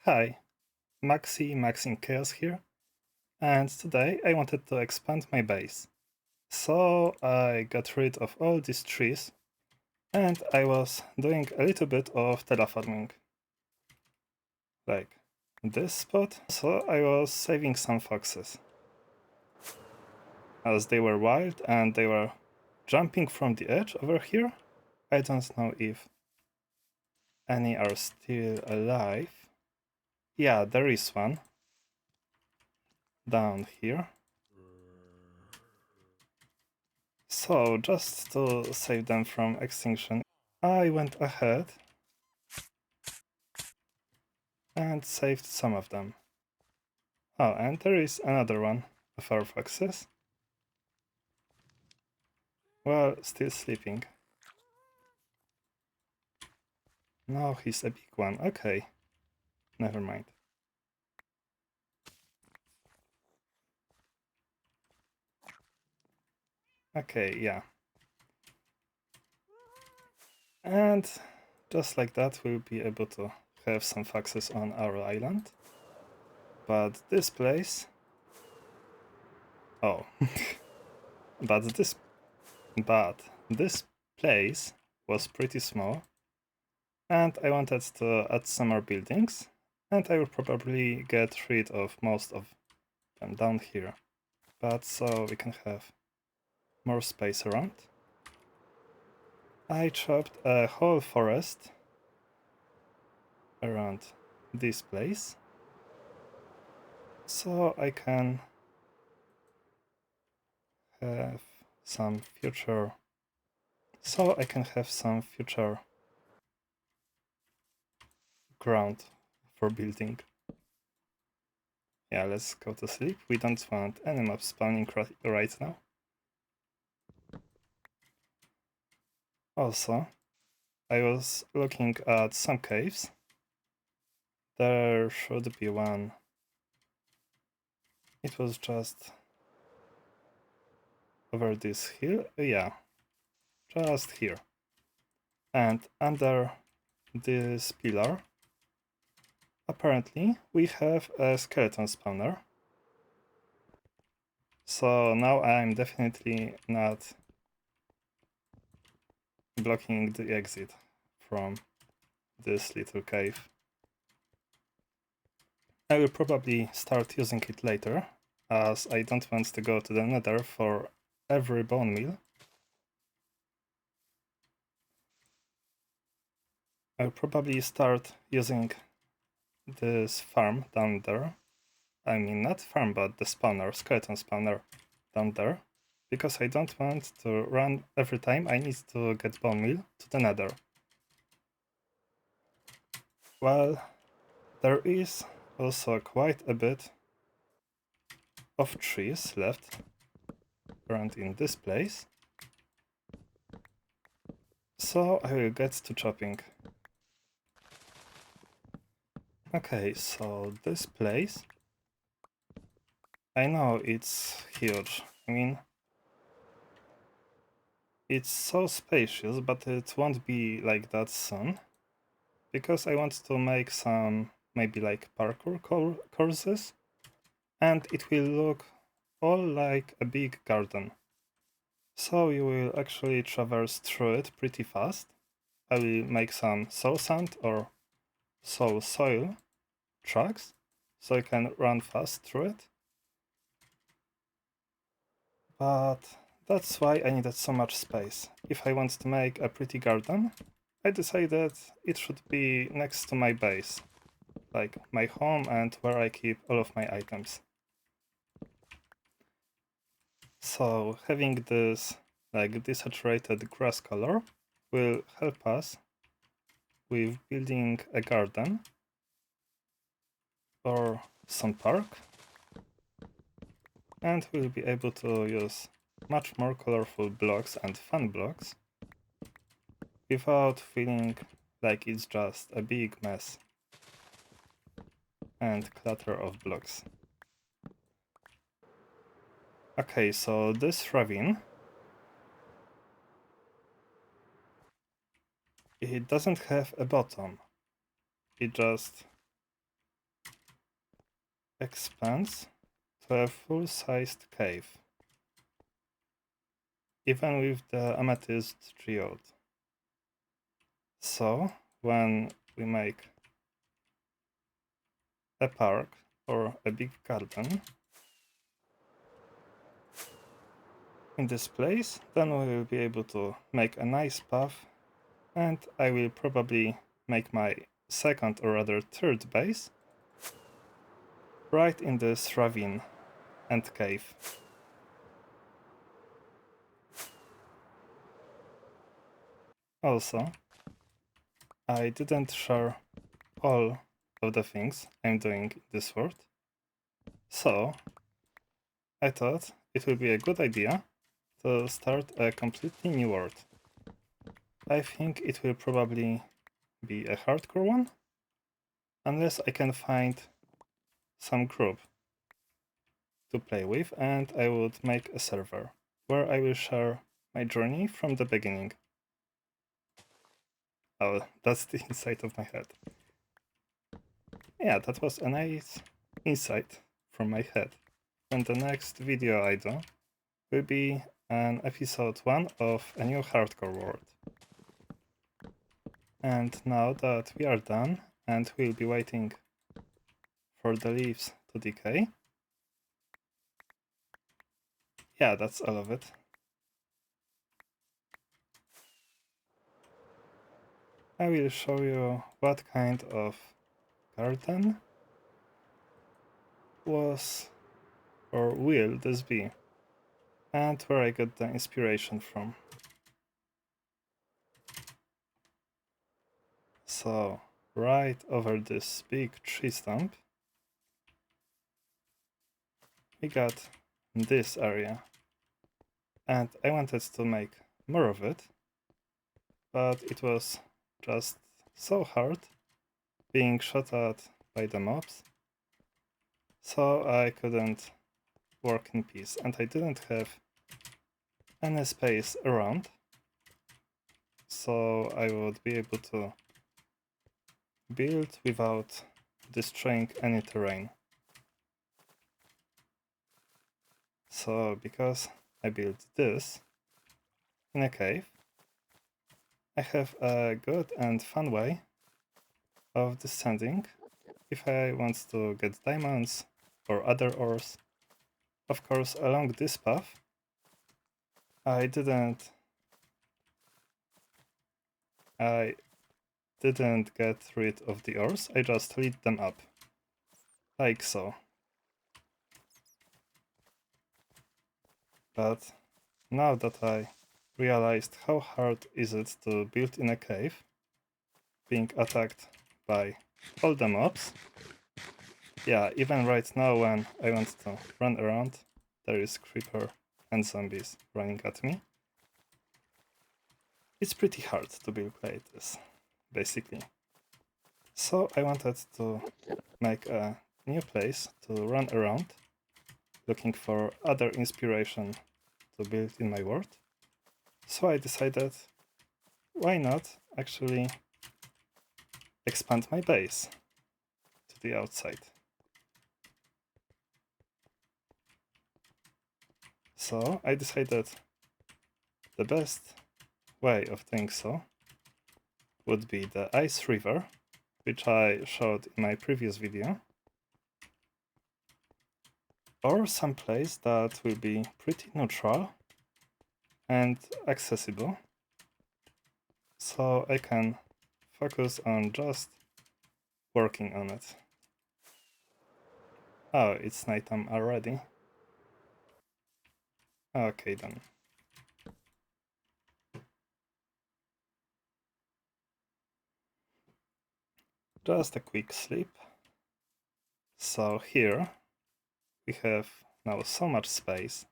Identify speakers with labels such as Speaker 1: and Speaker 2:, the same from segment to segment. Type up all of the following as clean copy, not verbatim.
Speaker 1: Hi, Max in Chaos here, and today I wanted to expand my base. So I got rid of all these trees, and I was doing a little bit of terraforming. Like this spot. So I was saving some foxes, as they were wild and they were jumping from the edge over here. I don't know if any are still alive. Yeah, there is one down here. So, just to save them from extinction, I went ahead and saved some of them. Oh, and there is another one of our foxes. Well, still sleeping. No, he's a big one. Okay, never mind. Okay, yeah. And just like that, we'll be able to have some foxes on our island. But this place... Oh. but this... But this place was pretty small. And I wanted to add some more buildings. And I will probably get rid of most of them down here. But so we can have more space around. I chopped a whole forest around this place, so I can have some future ground for building. Yeah, let's go to sleep. We don't want any mobs spawning right now. Also, I was looking at some caves. There should be one. It was just over this hill. Yeah, just here. And under this pillar, apparently, we have a skeleton spawner. So now I'm definitely not blocking the exit from this little cave. I will probably start using it later, as I don't want to go to the nether for every bone meal. I'll probably start using this farm down there. I mean, not farm, but the spawner, skeleton spawner down there. Because I don't want to run every time I need to get bone meal to the nether. Well, there is also quite a bit of trees left around in this place. So I will get to chopping. Okay, so this place, I know it's huge. I mean, it's so spacious, but it won't be like that soon. Because I want to make some, maybe like parkour courses. And it will look all like a big garden. So you will actually traverse through it pretty fast. I will make some soul sand or soil tracks, so you can run fast through it. But that's why I needed so much space. If I want to make a pretty garden, I decided it should be next to my base, like my home and where I keep all of my items. So having this like desaturated grass color will help us with building a garden or some park, and we'll be able to use much more colorful blocks and fun blocks without feeling like it's just a big mess and clutter of blocks. Okay, so this ravine, it doesn't have a bottom. It just expands to a full-sized cave, even with the amethyst geode. So, when we make a park or a big garden in this place, then we will be able to make a nice path, and I will probably make my second or rather third base right in this ravine and cave. Also, I didn't share all of the things I'm doing in this world, so I thought it would be a good idea to start a completely new world. I think it will probably be a hardcore one, unless I can find some group to play with, and I would make a server where I will share my journey from the beginning. Oh, that's the inside of my head. Yeah, that was a nice insight from my head. And the next video I do will be an episode 1 of a new hardcore world. And now that we are done and we'll be waiting for the leaves to decay, yeah, that's all of it. I will show you what kind of garden was or will this be, and where I got the inspiration from. So, right over this big tree stump, we got this area, and I wanted to make more of it, but it was just so hard being shot at by the mobs, so I couldn't work in peace, and I didn't have any space around, so I would be able to build without destroying any terrain. So because I built this in a cave, I have a good and fun way of descending if I want to get diamonds or other ores. Of course, along this path, I didn't get rid of the ores, I just lit them up, like so. But now that I realized how hard is it to build in a cave, being attacked by all the mobs, yeah, even right now when I want to run around, there is creeper and zombies running at me. It's pretty hard to build like this, basically. So I wanted to make a new place to run around, looking for other inspiration to build in my world. So I decided, why not actually expand my base to the outside. So I decided the best way of doing so would be the ice river, which I showed in my previous video, or some place that will be pretty neutral and accessible, so I can focus on just working on it. Oh, it's nighttime already. Okay then. Just a quick sleep. So here we have now so much space,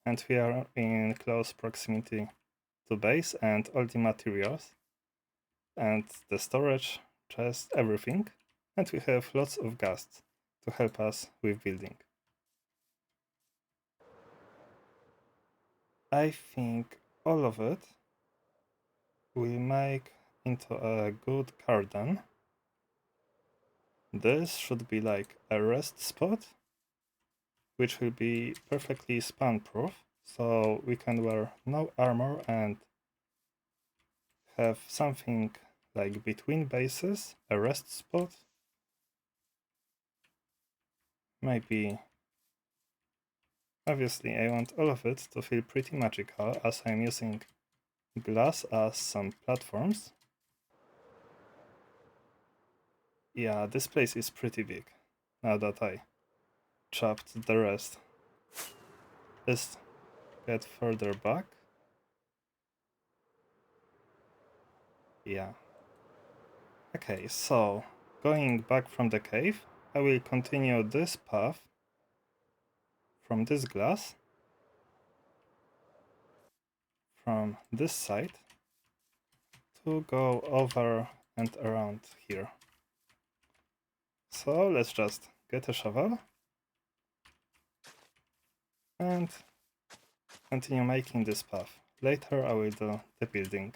Speaker 1: and we are in close proximity to base and all the materials and the storage, chest, everything, and we have lots of ghasts to help us with building. I think all of it will make into a good garden. This should be like a rest spot which will be perfectly spawn-proof, so we can wear no armor and have something like between bases, a rest spot. Maybe... Obviously, I want all of it to feel pretty magical, as I'm using glass as some platforms. Yeah, this place is pretty big, now that I chopped the rest. Let's get further back. Yeah. Okay, so going back from the cave, I will continue this path from this glass, from this side, to go over and around here. So let's just get a shovel and continue making this path. Later I will do the building.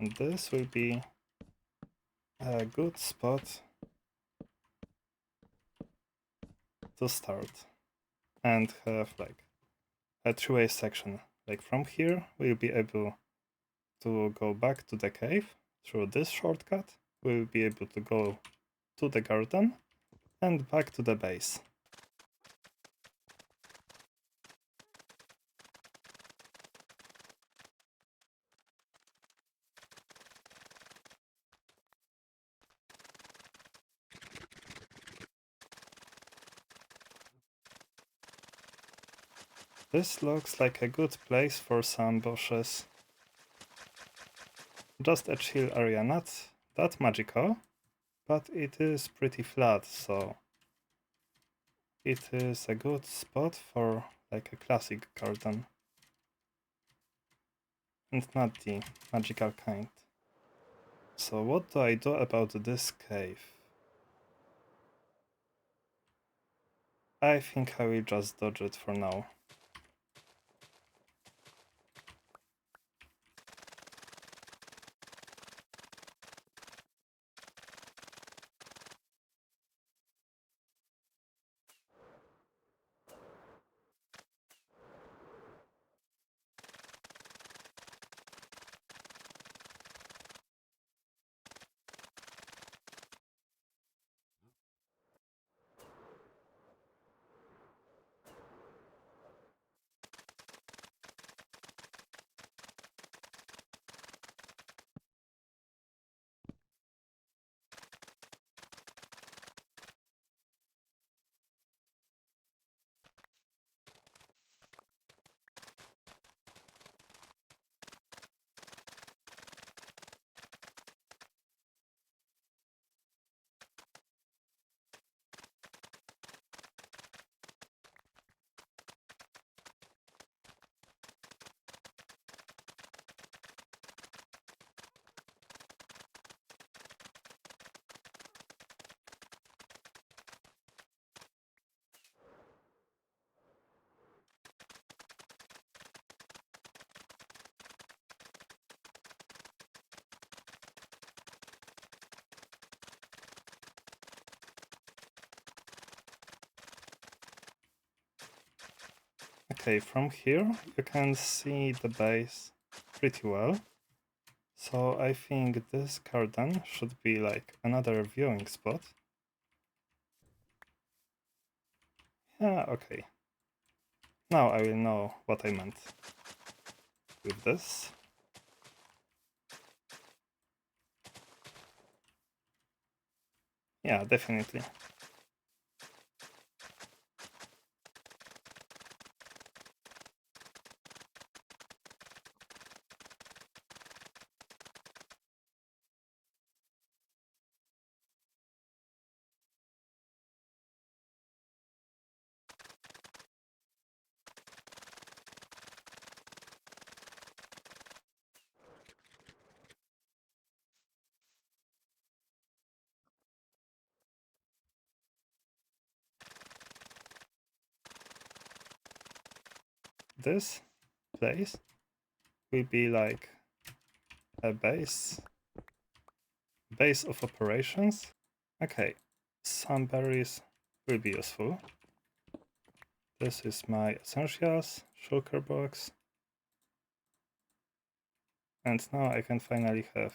Speaker 1: And this will be a good spot to start and have like a two-way section. Like from here we'll be able to go back to the cave through this shortcut. We'll be able to go to the garden and back to the base. This looks like a good place for some bushes. Just a chill area, not that magical, but it is pretty flat, so it is a good spot for like a classic garden. And not the magical kind. So what do I do about this cave? I think I will just dodge it for now. Okay, from here you can see the base pretty well. So I think this garden should be like another viewing spot. Yeah, okay. Now I will know what I meant with this. Yeah, definitely. this place will be like a base of operations. Okay, some berries will be useful. This is my essentials, shulker box. And now I can finally have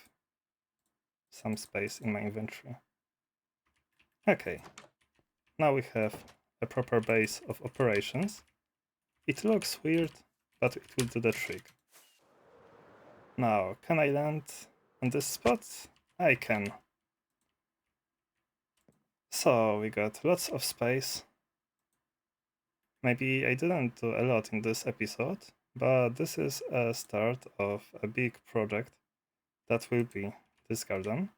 Speaker 1: some space in my inventory. Okay, now we have a proper base of operations. It looks weird, but it will do the trick. Now, can I land on this spot? I can. So we got lots of space. Maybe I didn't do a lot in this episode, but this is a start of a big project that will be this garden.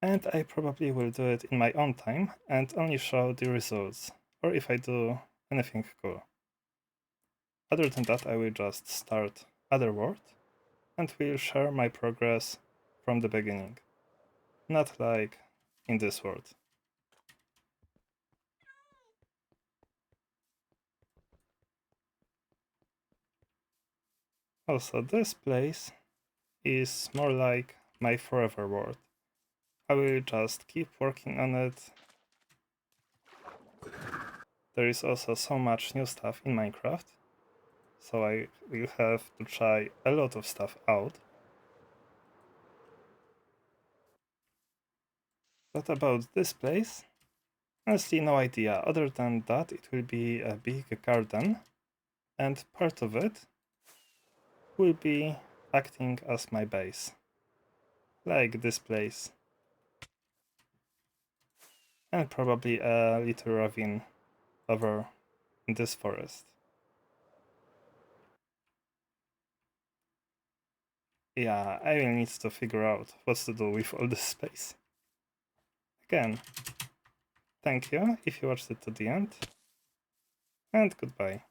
Speaker 1: And I probably will do it in my own time and only show the results, or if I do anything cool. Other than that, I will just start other world and will share my progress from the beginning. Not like in this world. Also, this place is more like my forever world. I will just keep working on it. There is also so much new stuff in Minecraft, so I will have to try a lot of stuff out. What about this place? Honestly, no idea. Other than that, it will be a big garden, and part of it will be acting as my base. Like this place. And probably a little ravine over in this forest. Yeah, I will need to figure out what to do with all this space. Again, thank you if you watched it to the end, and goodbye.